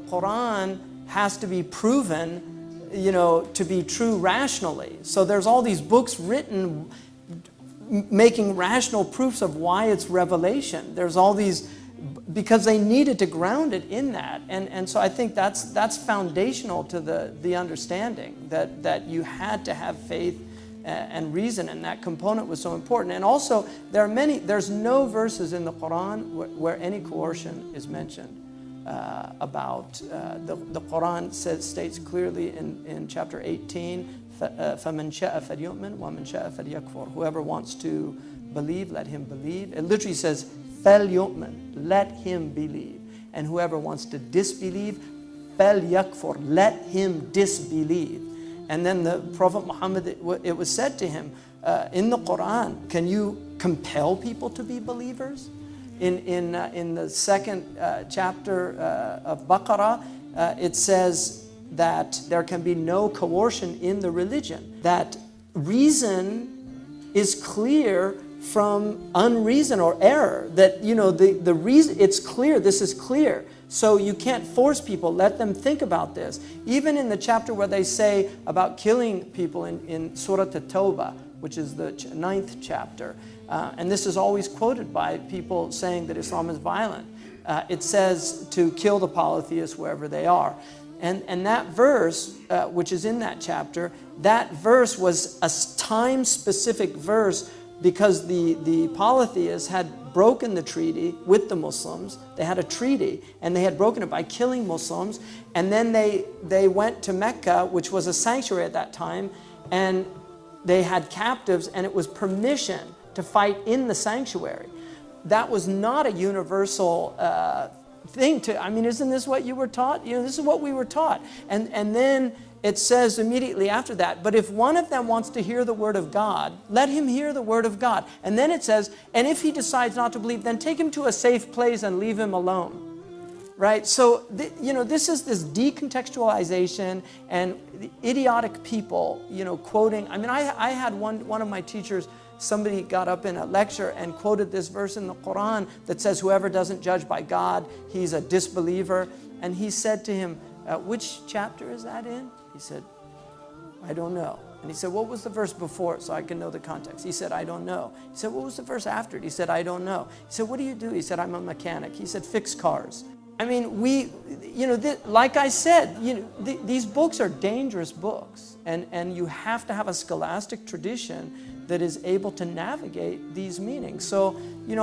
the Quran has to be proven, to be true rationally. So there's all these books written making rational proofs of why it's revelation. There's all these, because they needed to ground it in that. And so I think that's foundational to the understanding that you had to have faith and reason, and that component was so important. And also, there's no verses in the Quran where any coercion is mentioned about. The Quran states clearly in chapter 18, فَمَنْ شَاءَ فَلْيُؤْمِنْ وَمَنْ شَاءَ فَلْيَكْفُرْ. Whoever wants to believe, let him believe. It literally says, فَلْيُؤْمِنْ, let him believe. And whoever wants to disbelieve, فَلْيَكْفُرْ, let him disbelieve. And then the Prophet Muhammad, it was said to him, in the Quran, can you compel people to be believers? In the second chapter of Baqarah, it says that there can be no coercion in the religion. That reason is clear from unreason or error. That, the reason, it's clear, this is clear. So you can't force people, let them think about this. Even in the chapter where they say about killing people in Surah At-Tawbah, which is the 9th chapter, and this is always quoted by people saying that Islam is violent. It says to kill the polytheists wherever they are. And that verse, which is in that chapter, that verse was a time-specific verse because the polytheists had broken the treaty with the Muslims. They had a treaty, and they had broken it by killing Muslims. And then they went to Mecca, which was a sanctuary at that time, and they had captives, and it was permission to fight in the sanctuary. That was not a universal thing isn't this what you were taught? This is what we were taught. And then it says immediately after that, but if one of them wants to hear the word of God, let him hear the word of God. And then it says, and if he decides not to believe, then take him to a safe place and leave him alone. Right? So, this is this decontextualization and idiotic people, quoting. I had one of my teachers, somebody got up in a lecture and quoted this verse in the Quran that says, whoever doesn't judge by God, he's a disbeliever. And he said to him, which chapter is that in? He said, I don't know. And he said, what was the verse before it so I can know the context? He said, I don't know. He said, what was the verse after it? He said, I don't know. He said, what do you do? He said, I'm a mechanic. He said, fix cars. Like I said, these books are dangerous books. And you have to have a scholastic tradition that is able to navigate these meanings. So, the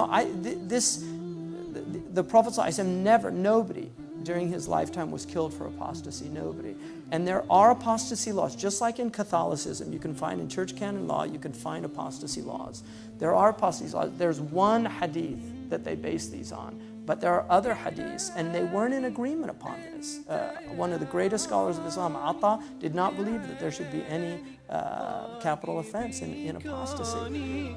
Prophet ﷺ nobody during his lifetime was killed for apostasy, nobody. And there are apostasy laws, just like in Catholicism. You can find in church canon law, you can find apostasy laws. There are apostasy laws. There's one hadith that they base these on, but there are other hadiths, and they weren't in agreement upon this. One of the greatest scholars of Islam, Ata, did not believe that there should be any capital offense in apostasy.